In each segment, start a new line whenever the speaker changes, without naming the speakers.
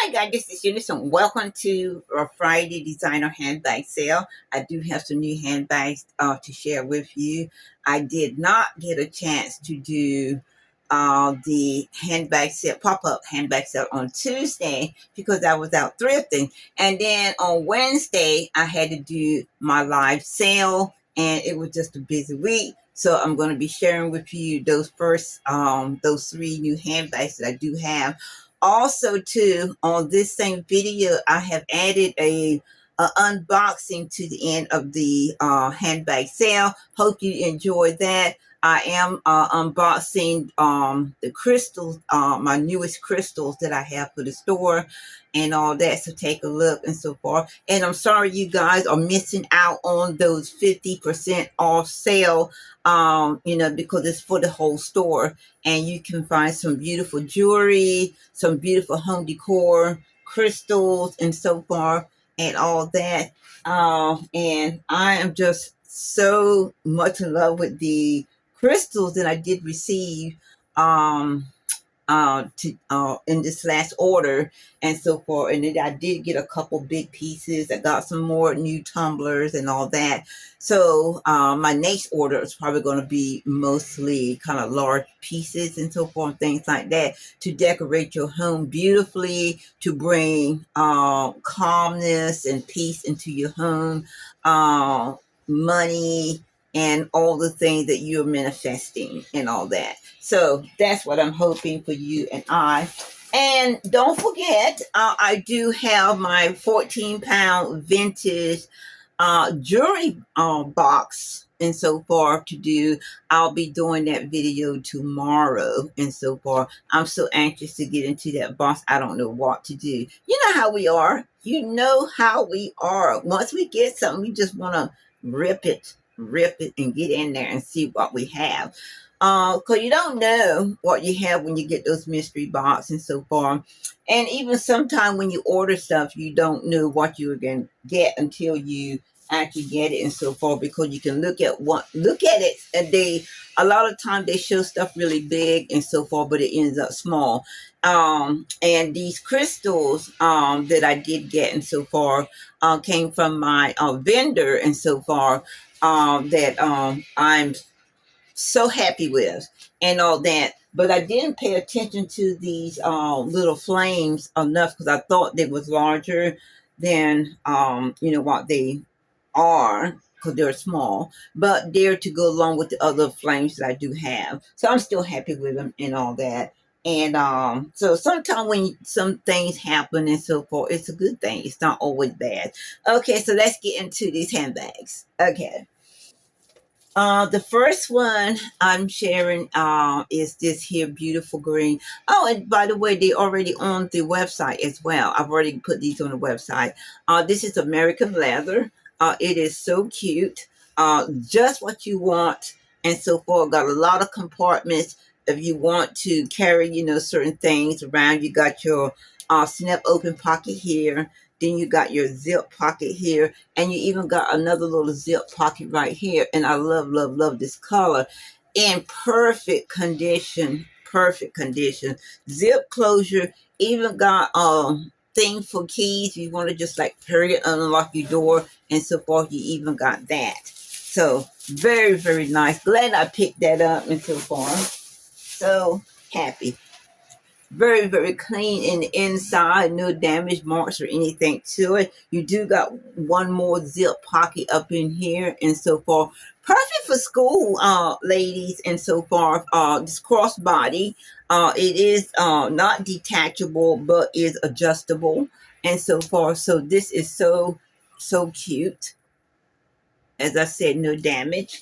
Hi guys, this is Eunice and welcome to our Friday designer handbag sale. I do have some new handbags to share with you. I did not get a chance to do the handbag sale, pop-up handbag sale on Tuesday because I was out thrifting. And then on Wednesday, I had to do my live sale and it was just a busy week. So I'm going to be sharing with you those three new handbags that I do have. Also, too, on this same video, I have added a unboxing to the end of the handbag sale. Hope you enjoy that. I am unboxing the crystals, my newest crystals that I have for the store and all that. So take a look and so forth. And I'm sorry you guys are missing out on those 50% off sale, because it's for the whole store. And you can find some beautiful jewelry, some beautiful home decor, crystals, and so forth, and all that. And I am just so much in love with the crystals that I did receive. In this last order and so forth. And then I did get a couple big pieces. I got some more new tumblers and all that. So my next order is probably going to be mostly kind of large pieces and so forth, things like that, to decorate your home beautifully, to bring calmness and peace into your home, money, and all the things that you're manifesting and all that. So that's what I'm hoping for you and I. And don't forget, I do have my 14-pound vintage jewelry box and so forth to do. I'll be doing that video tomorrow and so forth. I'm so anxious to get into that box. I don't know what to do. You know how we are. You know how we are. Once we get something, we just want to rip it and get in there and see what we have. Because you don't know what you have when you get those mystery boxes and so forth. And even sometimes when you order stuff, you don't know what you're going to get until you actually get it and so forth, because you can look at it and a lot of times they show stuff really big and so forth, but it ends up small. And these crystals that I did get and so forth came from my vendor and so forth, that I'm so happy with and all that. But I didn't pay attention to these little flames enough because I thought they was larger than what they are, because they're small, but they're to go along with the other flames that I do have. So I'm still happy with them and all that. And so sometimes when some things happen and so forth, it's a good thing. It's not always bad. Okay, so let's get into these handbags. Okay. The first one I'm sharing is this here beautiful green. Oh, and by the way, they already on the website as well. I've already put these on the website. This is American leather. It is so cute. Just what you want and so forth. Got a lot of compartments if you want to carry, certain things around. You got your snap open pocket here. Then you got your zip pocket here, and you even got another little zip pocket right here. And I love, love, love this color. In perfect condition, perfect condition. Zip closure, even got thing for keys. You want to just like period unlock your door and so forth. You even got that. So very, very nice. Glad I picked that up and so forth. So happy. Very, very clean in the inside, no damage marks or anything to it. You do got one more zip pocket up in here and so forth. Perfect for school, ladies and so forth. This crossbody, it is not detachable, but is adjustable and so forth. So this is so, so cute. As I said, no damage.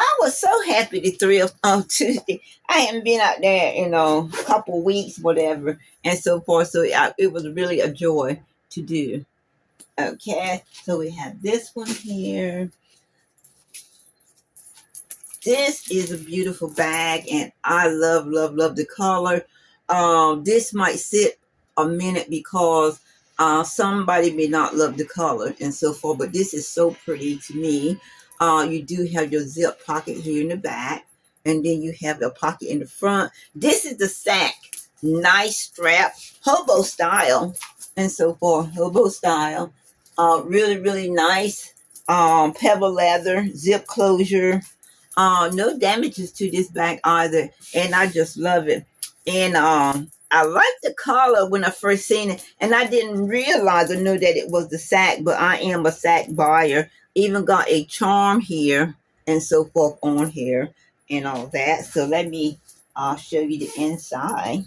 I was so happy to thrift on Tuesday. I hadn't been out there in a couple weeks, whatever, and so forth. So it was really a joy to do. Okay, so we have this one here. This is a beautiful bag, and I love, love, love the color. This might sit a minute because somebody may not love the color and so forth, but this is so pretty to me. You do have your zip pocket here in the back, and then you have the pocket in the front. This is the sack. Nice strap, hobo style, and so forth. Hobo style. Really, really nice. Pebble leather, zip closure. No damages to this bag either, and I just love it. And I liked the color when I first seen it, and I didn't realize or know that it was the sack, but I am a sack buyer. Even got a charm here and so forth on here and all that. So let me show you the inside.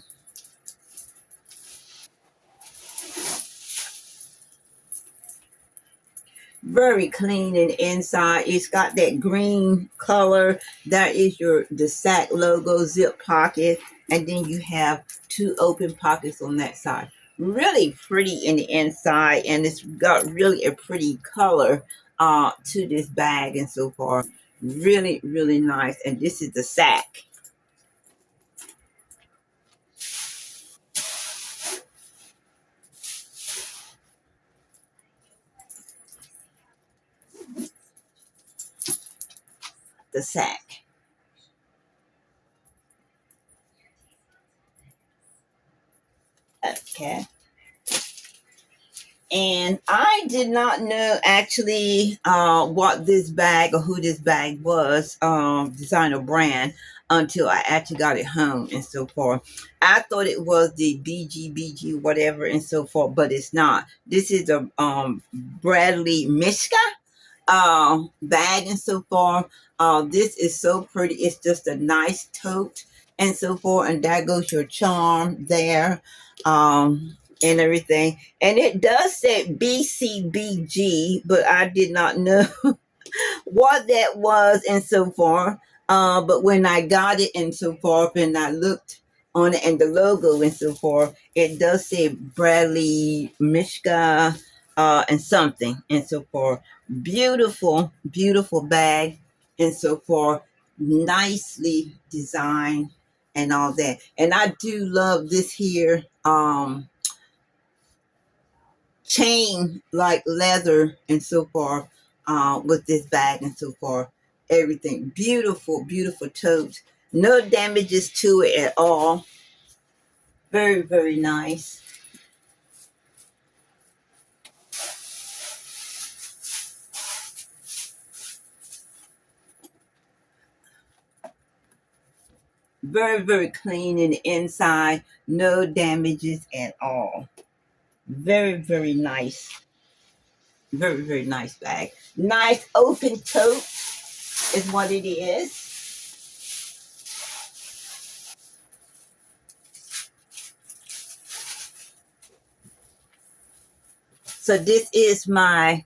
Very clean and inside. It's got that green color. That is the sack logo, zip pocket, and then you have two open pockets on that side. Really pretty in the inside, and it's got really a pretty color to this bag and so far. Really, really nice. And this is the sack. The sack. Okay. And I did not know actually what this bag or who this bag was, designer brand, until I actually got it home and so forth. I thought it was the BG whatever and so forth, but it's not. This is a Bradley Mishka bag and so forth. This is so pretty. It's just a nice tote and so forth. And there goes your charm there. And everything. And it does say BCBG, but I did not know what that was and so forth. But when I got it and so forth, and I looked on it and the logo and so forth, it does say Bradley Mishka and something and so forth. Beautiful, beautiful bag and so forth. Nicely designed and all that. And I do love this here. Chain like leather and so forth with this bag and so forth. Everything beautiful, beautiful tote. No damages to it at all. Very, very nice. Very, very clean in the inside. No damages at all. Very, very nice. Very, very nice bag. Nice open tote is what it is. So this is the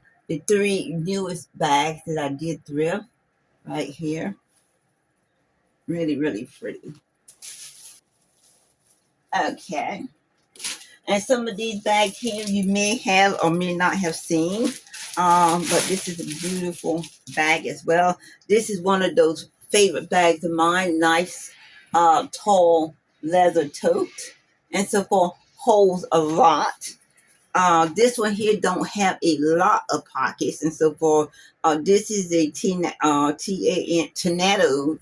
three newest bags that I did thrift right here. Really, really pretty. Okay. And some of these bags here you may have or may not have seen. But this is a beautiful bag as well. This is one of those favorite bags of mine. Nice, tall leather tote. And so forth. Holds a lot. This one here don't have a lot of pockets and so forth. This is a Tornado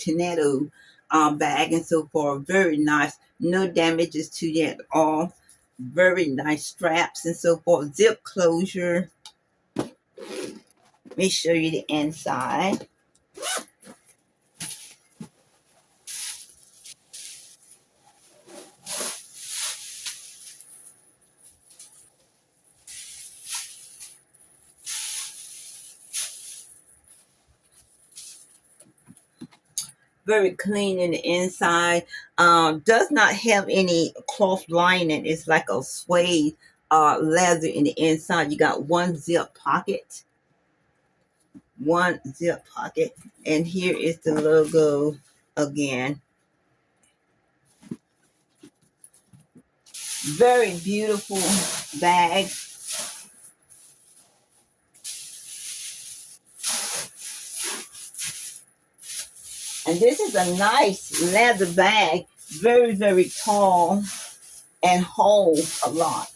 bag and so forth. Very nice. No damages to it at all. Very nice straps and so forth. Zip closure. Let me show you the inside. Very clean in the inside. Does not have any cloth lining. It's like a suede leather in the inside. You got one zip pocket. One zip pocket. And here is the logo again. Very beautiful bag. And this is a nice leather bag. Very, very tall and holds a lot.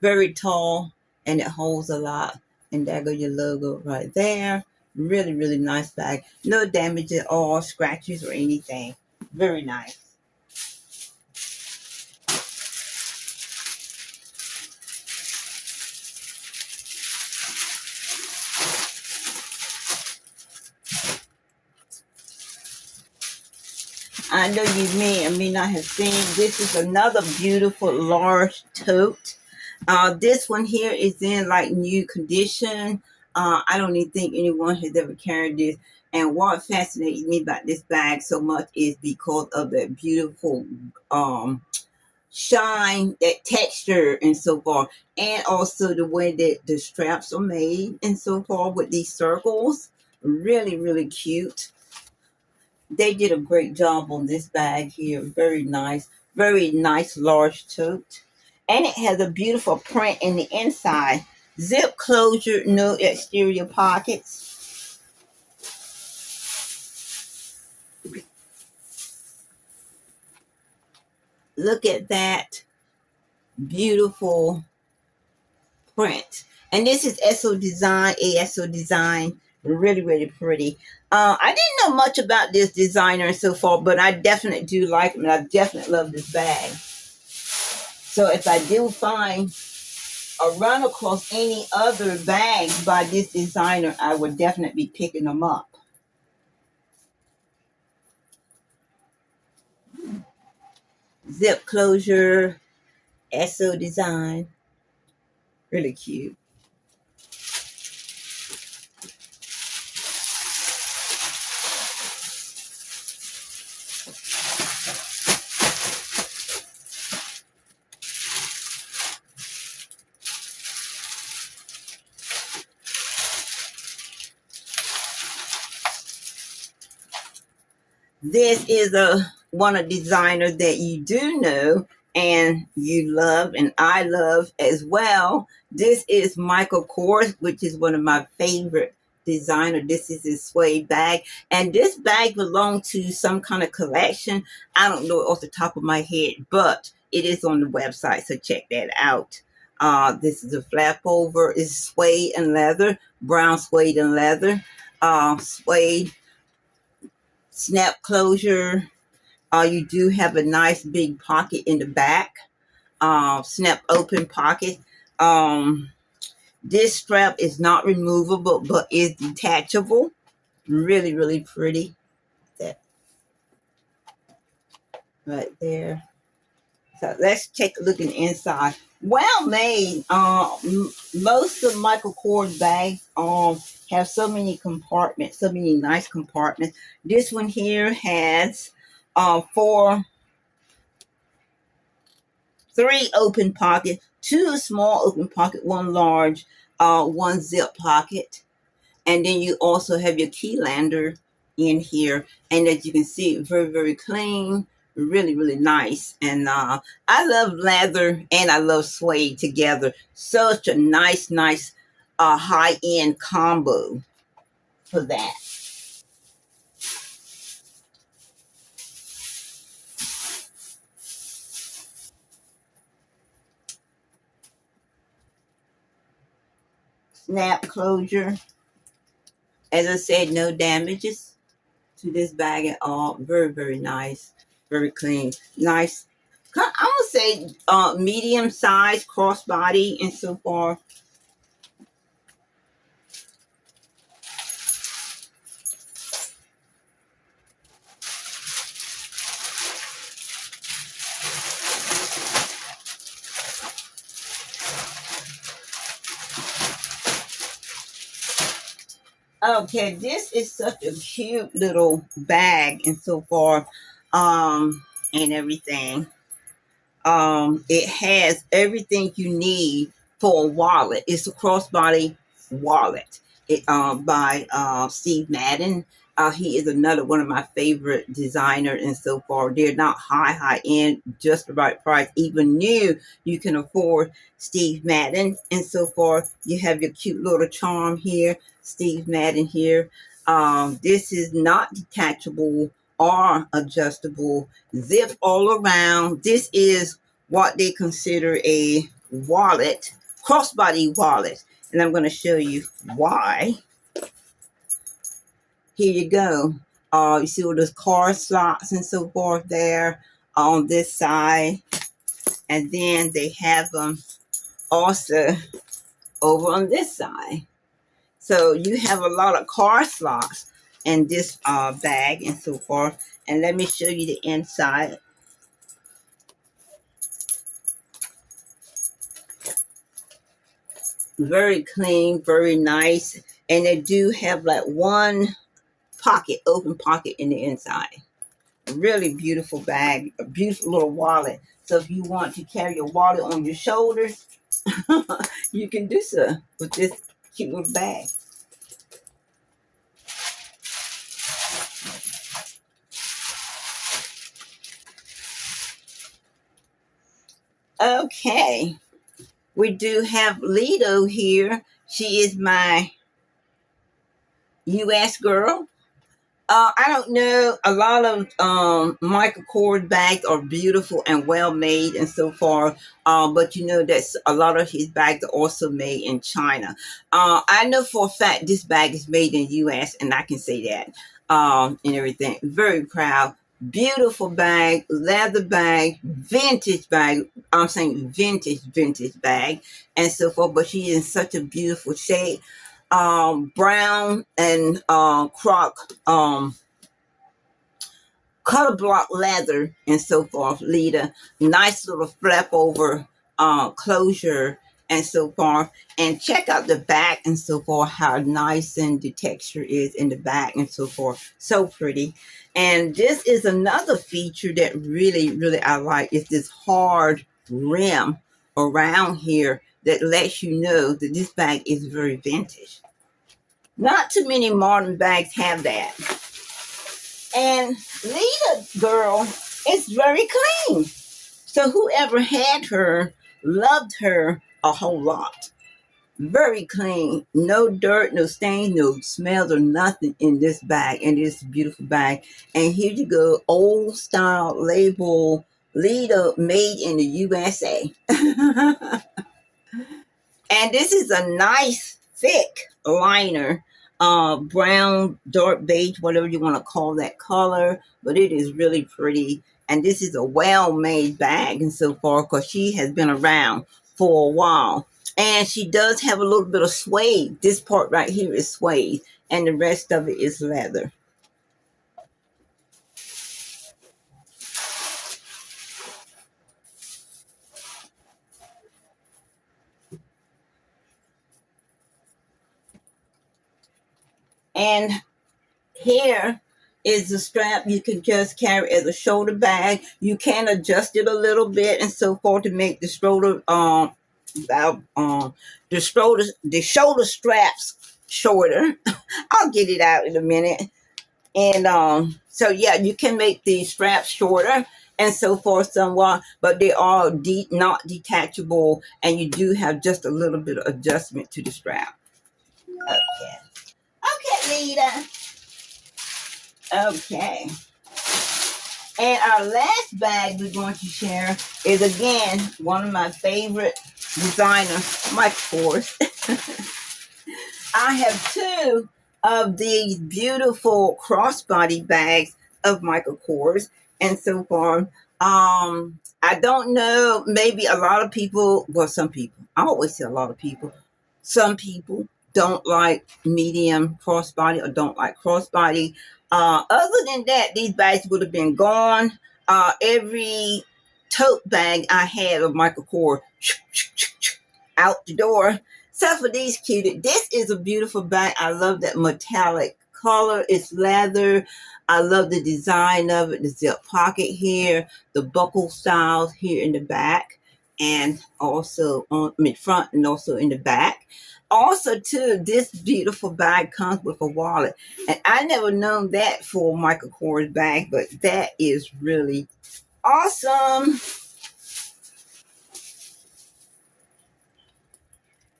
Very tall and it holds a lot. And there go your logo right there. Really, really nice bag. No damage at all, scratches or anything. Very nice. I know you may not have seen. This is another beautiful large tote. This one here is in like new condition. I don't even think anyone has ever carried this. And what fascinates me about this bag so much is because of the beautiful shine, that texture, and so forth, and also the way that the straps are made and so forth with these circles. Really, really cute. They did a great job on this bag here. Very nice large tote. And it has a beautiful print in the inside. Zip closure, no exterior pockets. Look at that beautiful print. And this is SO Design, ASO Design. Really, really pretty. I didn't know much about this designer and so forth, but I definitely do like him, and I definitely love this bag. So if I do find or run across any other bags by this designer, I would definitely be picking them up. Zip closure, SO Design. Really cute. This is one of designer that you do know and you love, and I love as well. This is Michael Kors, which is one of my favorite designer. This is his suede bag, and this bag belonged to some kind of collection. I don't know off the top of my head, but it is on the website, so check that out. This is a flap over. It's suede and leather, brown suede and leather. Suede snap closure. You do have a nice big pocket in the back. Snap open pocket. This strap is not removable, but is detachable. Really, really pretty. That right there. So let's take a look in the inside. Well made. Most of Michael Kors bags have so many compartments, so many nice compartments. This one here has three open pockets, two small open pocket, one large, one zip pocket. And then you also have your key lander in here. And as you can see, very, very clean, really, really nice. And I love leather and I love suede together. Such a nice, high-end combo for that. Snap closure. As I said, no damages to this bag at all. Very, very nice. Very clean. Nice. I'm going to say medium size crossbody and so far. Okay, this is such a cute little bag and so far, and everything. It has everything you need for a wallet. It's a crossbody wallet. It by Steve Madden. He is another one of my favorite designers, and so far they're not high end, just the right price. Even new, you can afford Steve Madden, and so far you have your cute little charm here, Steve Madden here. This is not detachable or adjustable. Zip all around. This is what they consider a wallet crossbody wallet. And I'm going to show you why. Here you go. You see all those card slots and so forth there on this side. And then they have them also over on this side. So you have a lot of card slots in this bag and so forth. And let me show you the inside. Very clean, very nice. And they do have like one pocket, open pocket in the inside. A really beautiful bag, a beautiful little wallet. So if you want to carry your wallet on your shoulders, you can do so with this cute little bag. Okay, we do have Lido here. She is my U.S. girl. I don't know. A lot of Michael Kors bags are beautiful and well made and so far, but you know that a lot of his bags are also made in China. I know for a fact this bag is made in U.S. and I can say that and everything. Very proud. Beautiful bag, leather bag, vintage bag. I'm saying vintage bag and so forth. But she is in such a beautiful shape. Brown and croc color block leather and so forth. Leader, nice little flap over closure and so forth. And check out the back and so forth, how nice and the texture is in the back and so forth. So pretty. And this is another feature that really I like, is this hard rim around here that lets you know that this bag is very vintage. Not too many modern bags have that. And Lido girl is very clean. So whoever had her loved her a whole lot. Very clean. No dirt, no stains, no smells or nothing in this bag. And this beautiful bag. And here you go. Old style label. Lido, made in the USA. And this is a nice thick liner, brown, dark beige, whatever you want to call that color, but it is really pretty. And this is a well-made bag and so forth, because she has been around for a while. And she does have a little bit of suede. This part right here is suede, and the rest of it is leather. And here is the strap. You can just carry as a shoulder bag. You can adjust it a little bit and so forth to make the shoulder the shoulder straps shorter. I'll get it out in a minute. And so yeah, you can make the straps shorter and so forth somewhat, but they are not detachable, and you do have just a little bit of adjustment to the strap. Okay. Okay, Lita. Okay. And our last bag we're going to share is, again, one of my favorite designers, Michael Kors. I have two of these beautiful crossbody bags of Michael Kors. And so far, I don't know, maybe a lot of people, well, some people, I always say a lot of people, some people don't like medium crossbody or don't like crossbody. Other than that, these bags would have been gone. Every tote bag I had of Michael Kors out the door. So for these cutie, this is a beautiful bag. I love that metallic color. It's leather. I love the design of it. The zip pocket here, the buckle styles here in the back, and also on front and also in the back. Also, too, this beautiful bag comes with a wallet. And I never known that for a Michael Kors bag, but that is really awesome.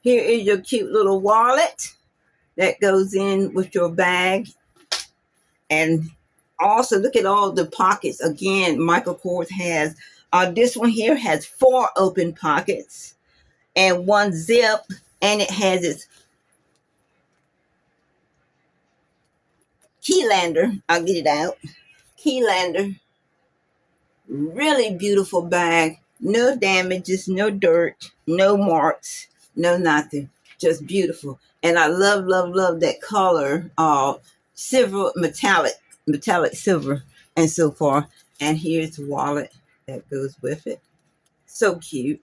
Here is your cute little wallet that goes in with your bag. And also, look at all the pockets. Again, Michael Kors has, this one here has 4 open pockets. and one zip, and it has its key lander. I'll get it out. Key lander. Really beautiful bag. No damages, no dirt, no marks, no nothing. Just beautiful. And I love, love, love that color. Silver, metallic silver, and so forth. And here's the wallet that goes with it. So cute.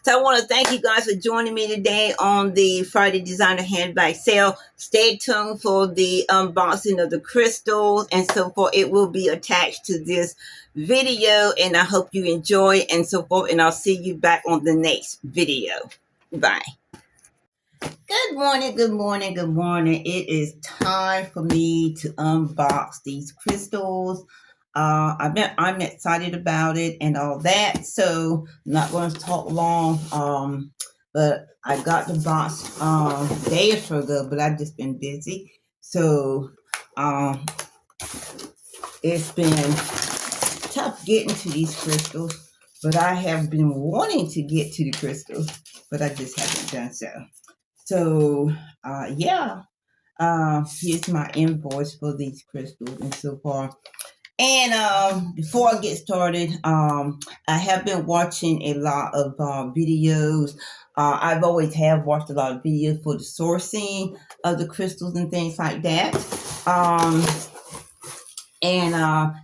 So I want to thank you guys for joining me today on the Friday Designer Handbag Sale. Stay tuned for the unboxing of the crystals and so forth. It will be attached to this video, and I hope you enjoy and so forth. And I'll see you back on the next video. Bye. Good morning, good morning, good morning. It is time for me to unbox these crystals. I'm excited about it and all that, so I'm not going to talk long. But I got the box a day or so ago, but I've just been busy. So it's been tough getting to these crystals, but I have been wanting to get to the crystals, but I just haven't done so. So, yeah, here's my invoice for these crystals and so forth. And before I get started, I have been watching a lot of videos. I've always have watched a lot of videos for the sourcing of the crystals and things like that. And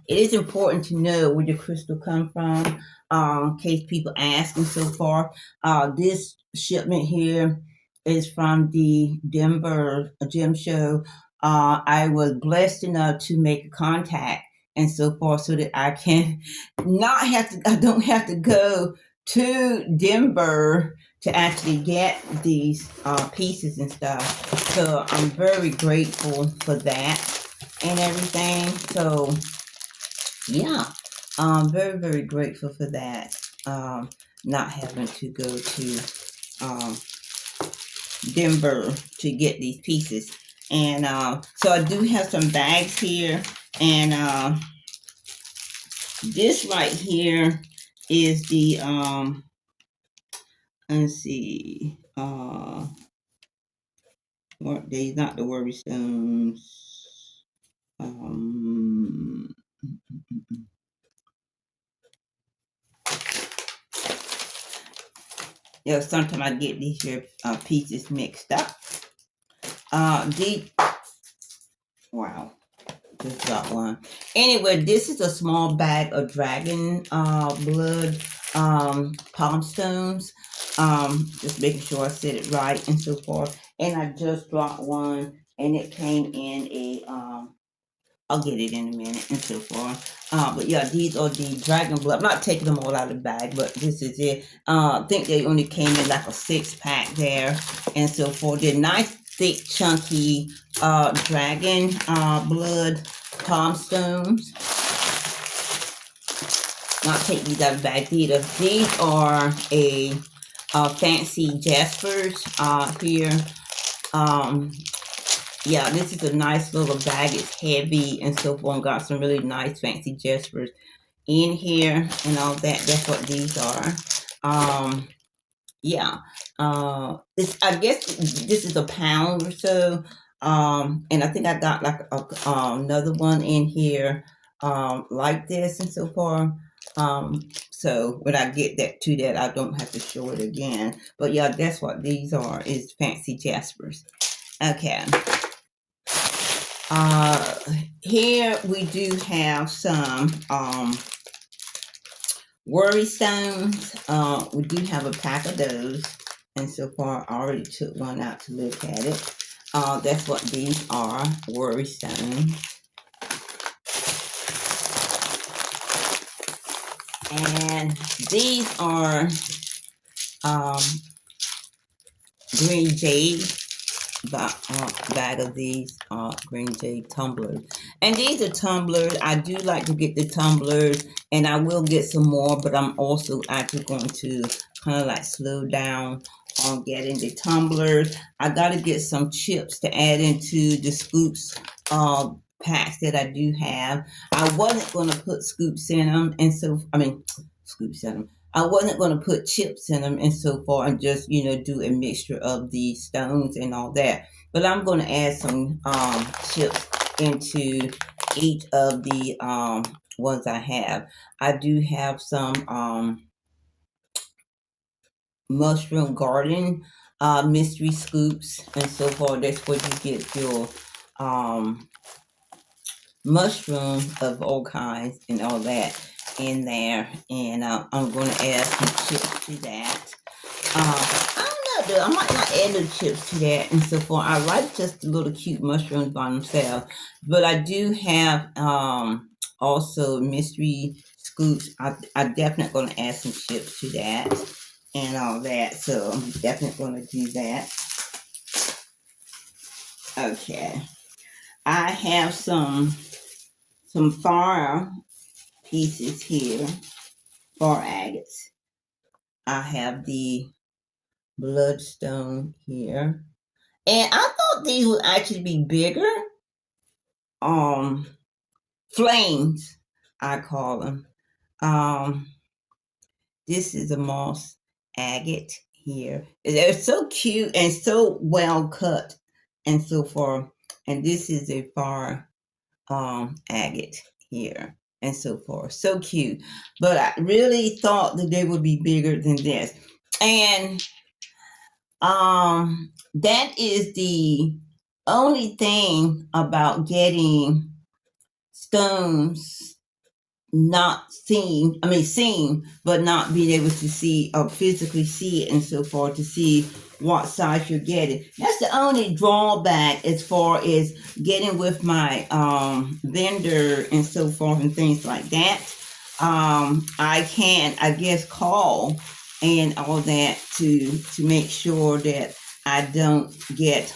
it is important to know where the crystal come from, in case people ask and so forth. This shipment here is from the Denver gem show. I was blessed enough to make a contact and so forth so that I can I don't have to go to Denver to actually get these pieces and stuff. So I'm very grateful for that and everything. So yeah, I'm very, very grateful for that. Not having to go to Denver to get these pieces. And so I do have some bags here, and this right here is the let's see, they're not the worry stones. Yeah, sometimes I get these here pieces mixed up. Wow, just got one. Anyway, this is a small bag of dragon blood palm stones. Just making sure I said it right and so forth. And I just brought one, and it came in a I'll get it in a minute and so forth. But yeah, these are the dragon blood. I'm not taking them all out of the bag, but this is it. I think they only came in like a 6-pack there and so forth. They're nice, thick, chunky dragon blood palm stones. Not take these out of the bag either. These are a fancy jaspers here. Yeah, this is a nice little bag. It's heavy and so forth. Got some really nice fancy jaspers in here and all that. That's what these are. Yeah. I guess this is a pound or so. And I think I got like another one in here like this and so forth. So when I get to that, I don't have to show it again. But yeah, that's what these are, is fancy jaspers. Okay. Here we do have some worry stones. We do have a pack of those, and so far I already took one out to look at it. That's what these are, worry stones. And these are green jade. bag of these green tea tumblers. And these are tumblers. I do like to get the tumblers, and I will get some more, but I'm also actually going to kind of like slow down on getting the tumblers. I got to get some chips to add into the scoops packs that I do have. I wasn't going to put scoops in them, and so scoops in them. I wasn't going to put chips in them and so forth and just, do a mixture of the stones and all that. But I'm going to add some chips into each of the ones I have. I do have some mushroom garden mystery scoops and so forth. That's where you get your mushroom of all kinds and all that in there. And I'm going to add some chips to that. I don't know, though. I might not add no chips to that and so forth. I like just the little cute mushrooms by themselves. But I do have also mystery scoops. I definitely going to add some chips to that and all that. So I'm definitely going to do that. Okay. I have some fire pieces here, fire agates. I have the bloodstone here. And I thought these would actually be bigger. Flames, I call them. This is a moss agate here. They're so cute and so well cut and so forth. And this is a fire agate here and so forth. So cute. But I really thought that they would be bigger than this. And that is the only thing about getting stones not seen, but not being able to see or physically see it and so forth to see what size you're getting. That's the only drawback as far as getting with my vendor and so forth and things like that. I can, I guess, call and all that to make sure that I don't get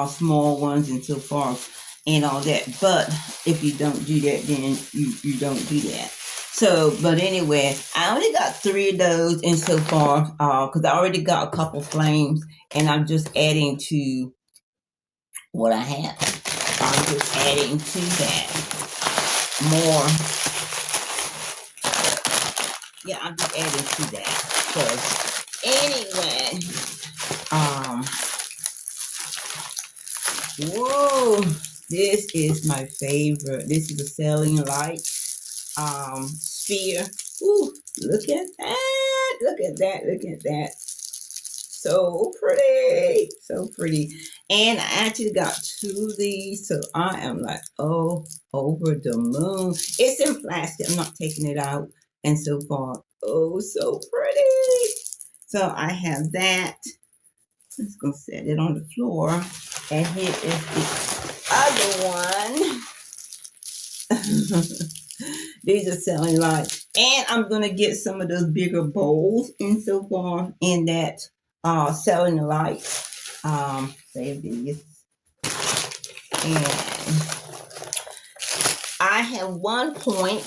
small ones and so forth and all that. But if you don't do that, then you don't do that. So, but anyway, I only got 3 of those and so far because I already got a couple flames and I'm just adding to what I have. I'm just adding to that more. Yeah, I'm just adding to that. So anyway, whoa, this is my favorite. This is a sailing light sphere. Ooh, look at that. Look at that. Look at that. So pretty. So pretty. And I actually got 2 of these. So I am like, oh, over the moon. It's in plastic. I'm not taking it out. And so far, oh, so pretty. So I have that. I'm just going to set it on the floor. And here is the other one. These are selling lights. And I'm going to get some of those bigger bowls and so forth in that selling lights. Save these. And I have one point.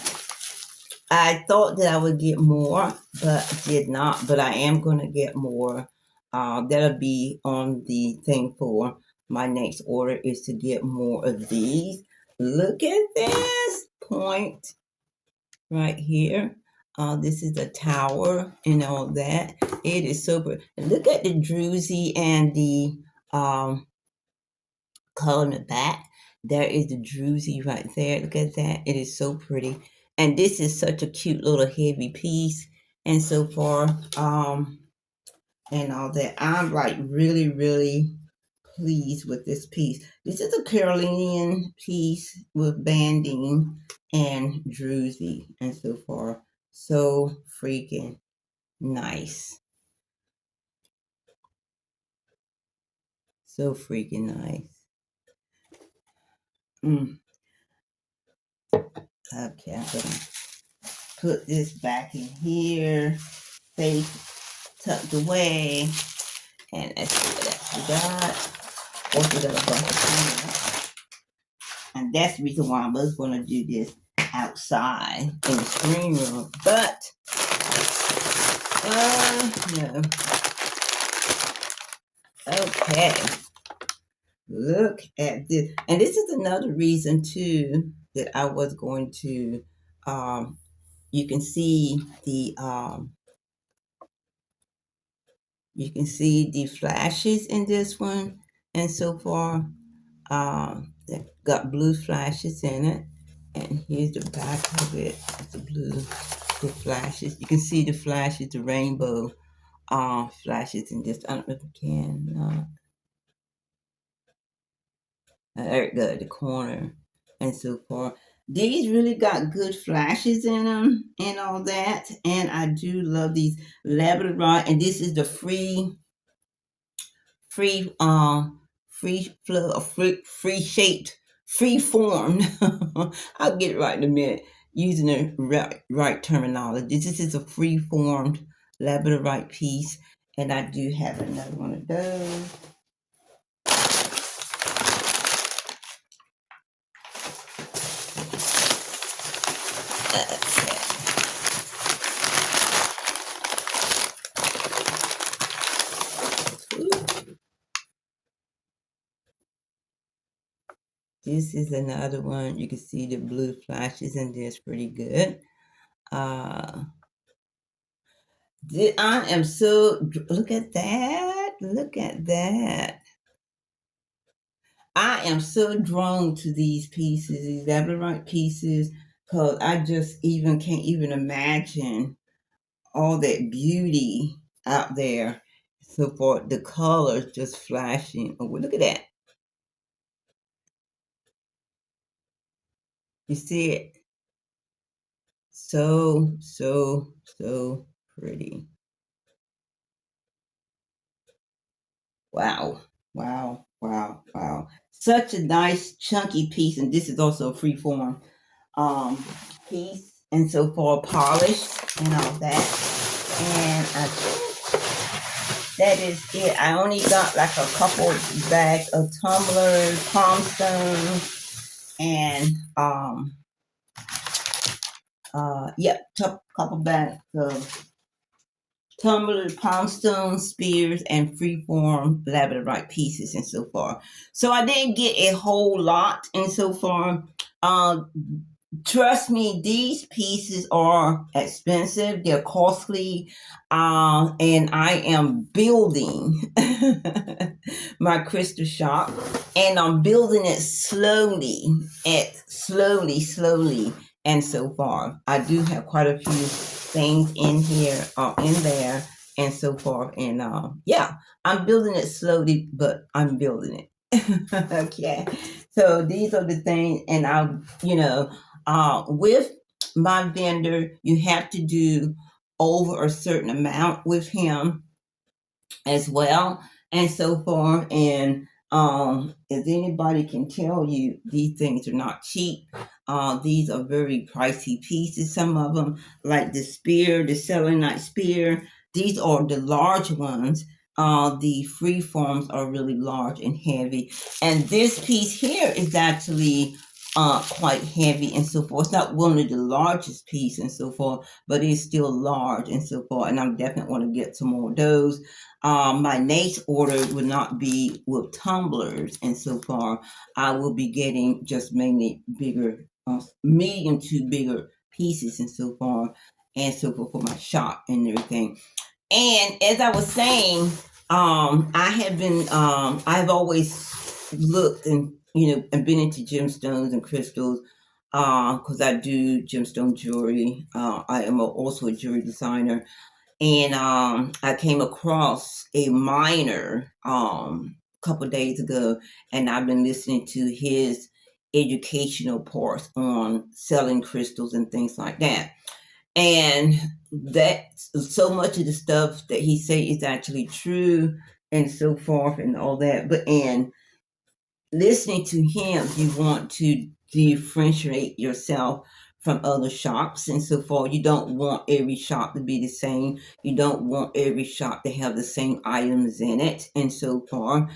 I thought that I would get more, but did not. But I am going to get more. That'll be on the thing for my next order is to get more of these. Look at this point right here. This is the tower and all that. It is super. Look at the druzy and the color in the back. There is the druzy right there. Look at that. It is so pretty. And this is such a cute little heavy piece and so forth. And all that. I'm like really, really pleased with this piece. This is a Carolinian piece with banding and druzy and so forth. So freaking nice. So freaking nice. Okay, I'm gonna put this back in here, safe, tucked away, and let's see what else we got. Also got a bunch of cleanup. And that's the reason why I was going to do this outside in the screen room. But, no. Okay. Look at this. And this is another reason, too, that I was going to, you can see the flashes in this one. And so far, that got blue flashes in it. And here's the back of it. The blue, the flashes. You can see the flashes, the rainbow flashes in this. I don't know if you can. There it go, the corner and so forth. These really got good flashes in them and all that. And I do love these labradorite. And this is the free free flow, free shaped, free formed. I'll get it right in a minute using the right terminology. This is a free formed labradorite piece, and I do have another one of those. This is another one. You can see the blue flashes in this pretty good. I am so, look at that. Look at that. I am so drawn to these pieces, these labradorite pieces, because I just even can't even imagine all that beauty out there. So for the colors just flashing. Oh, look at that. You see it? So, so, so pretty. Wow. Wow. Wow. Wow. Such a nice chunky piece. And this is also a free form piece. And so far polished and all that. And I think that is it. I only got like a couple bags of tumblers, palm stones, and couple bags of tumblers, palm stones, spears, and freeform labradorite pieces, and so far. So I didn't get a whole lot, and so far. Trust me, these pieces are expensive. They're costly. And I am building my crystal shop, and I'm building it slowly, slowly. And so far, I do have quite a few things in here, in there, and so forth. And yeah, I'm building it slowly, but I'm building it. Okay. So these are the things, and with my vendor, you have to do over a certain amount with him as well, and so forth. And as anybody can tell you, these things are not cheap. These are very pricey pieces. Some of them, like the spear, the selenite spear, these are the large ones. The free forms are really large and heavy. And this piece here is actually quite heavy and so forth. It's not one of the largest pieces and so forth, but it's still large and so forth. And I definitely want to get some more of those. My next order would not be with tumblers, and so far I will be getting just mainly bigger, medium to bigger pieces, and so far, and so forth for my shop and everything. And as I was saying, I've always looked and and been into gemstones and crystals, because I do gemstone jewelry. I am also a jewelry designer, and I came across a miner a couple days ago, and I've been listening to his educational part on selling crystals and things like that. And that so much of the stuff that he say is actually true and so forth and all that. But and listening to him, you want to differentiate yourself from other shops, and so forth. You don't want every shop to be the same. You don't want every shop to have the same items in it, and so forth.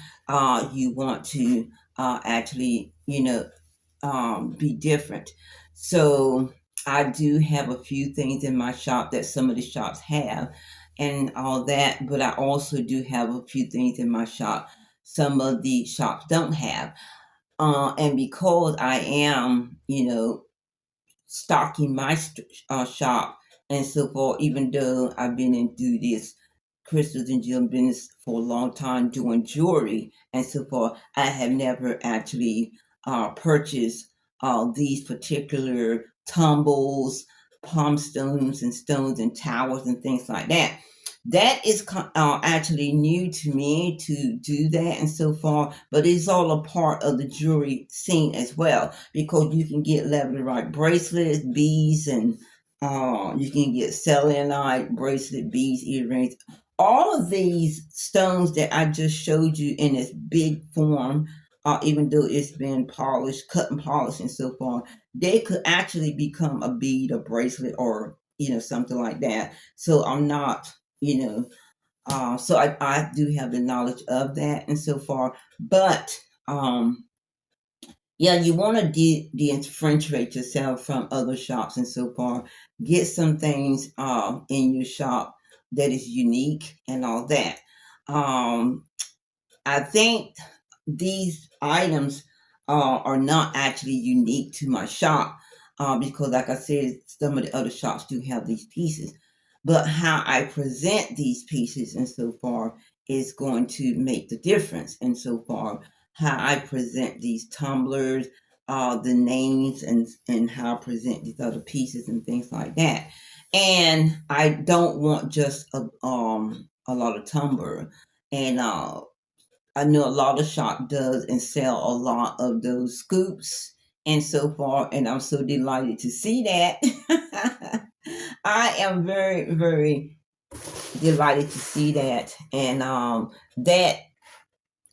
You want to actually, be different. So I do have a few things in my shop that some of the shops have and all that, but I also do have a few things in my shop some of the shops don't have. And because I am, stocking my shop and so forth, even though I've been into this crystals and gem business for a long time doing jewelry and so forth, I have never actually purchased these particular tumbles, palm stones, and stones and towers and things like that. That is actually new to me to do that and so far, but it's all a part of the jewelry scene as well because you can get labradorite bracelets, beads, and you can get selenite bracelet, beads, earrings. All of these stones that I just showed you in this big form, even though it's been polished, cut and polished, and so forth, they could actually become a bead, a bracelet, or something like that. So I'm not, you know, so I do have the knowledge of that and so far, but yeah, you want to differentiate yourself from other shops and so far. Get some things in your shop that is unique and all that. Um, I think these items are not actually unique to my shop because, like I said, some of the other shops do have these pieces. But how I present these pieces and so far is going to make the difference. And so far, how I present these tumblers, the names, and how I present these other pieces and things like that. And I don't want just a lot of tumbler and I know a lot of shop does and sell a lot of those scoops and so far, and I'm so delighted to see that. I am very, very delighted to see that, and that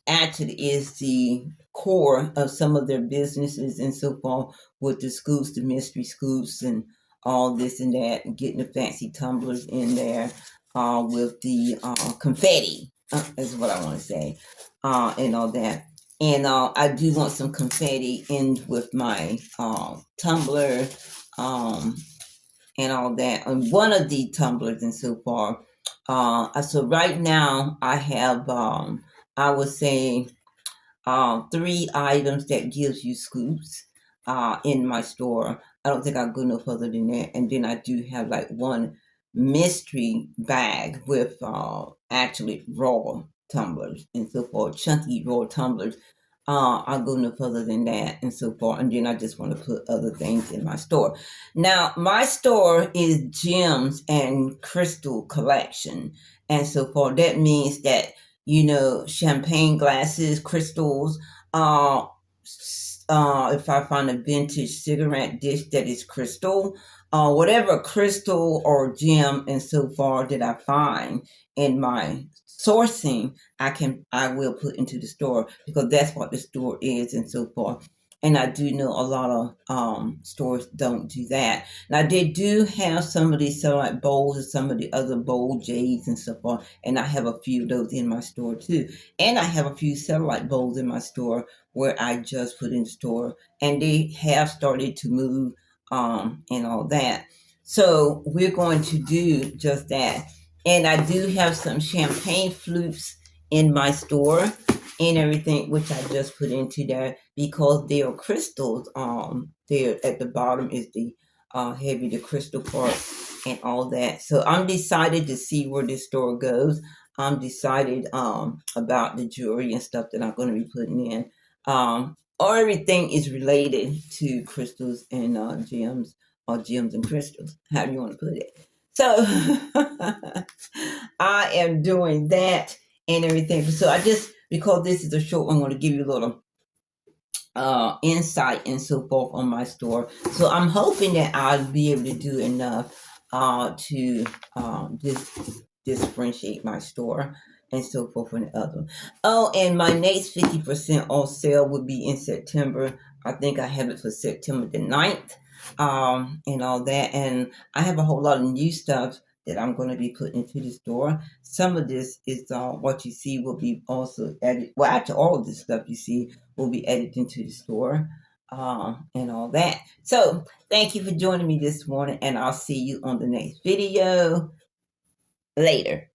actually is the core of some of their businesses and so forth with the scoops, the mystery scoops, and all this and that, and getting the fancy tumblers in there with the confetti, is what I want to say, and all that. And I do want some confetti in with my tumbler and all that on one of the tumblers and so far. So right now I have, I would say, three items that gives you scoops in my store. I don't think I'll go no further than that. And then I do have like one mystery bag with actually raw tumblers and so forth, chunky raw tumblers. I'll go no further than that and so forth. And then I just want to put other things in my store. Now, my store is gems and crystal collection and so forth. That means that champagne glasses, crystals. If I find a vintage cigarette dish that is crystal, whatever crystal or gem and so far that I find in my sourcing, I will put into the store because that's what the store is and so forth. And I do know a lot of stores don't do that. Now they do have some of these like bowls and some of the other bowl jades and so forth, and I have a few of those in my store too. And I have a few satellite bowls in my store where I just put in the store, and they have started to move and all that. So we're going to do just that. And I do have some champagne flutes in my store and everything, which I just put into there because they are crystals. There at the bottom is the heavy, the crystal part and all that. So I'm decided to see where this store goes. I'm decided about the jewelry and stuff that I'm going to be putting in. Or everything is related to crystals and gems, or gems and crystals, however you want to put it. So I am doing that and everything. So I just, because this is a short one, I'm going to give you a little insight and so forth on my store. So I'm hoping that I'll be able to do enough to differentiate my store and so forth from the other. Oh, and my next 50% off sale will be in September. I think I have it for September the 9th. and all that. And I have a whole lot of new stuff that I'm going to be putting into the store. Some of this is what you see will be also added. Well, actually, all of this stuff you see will be added into the store, and all that. So, thank you for joining me this morning, and I'll see you on the next video later.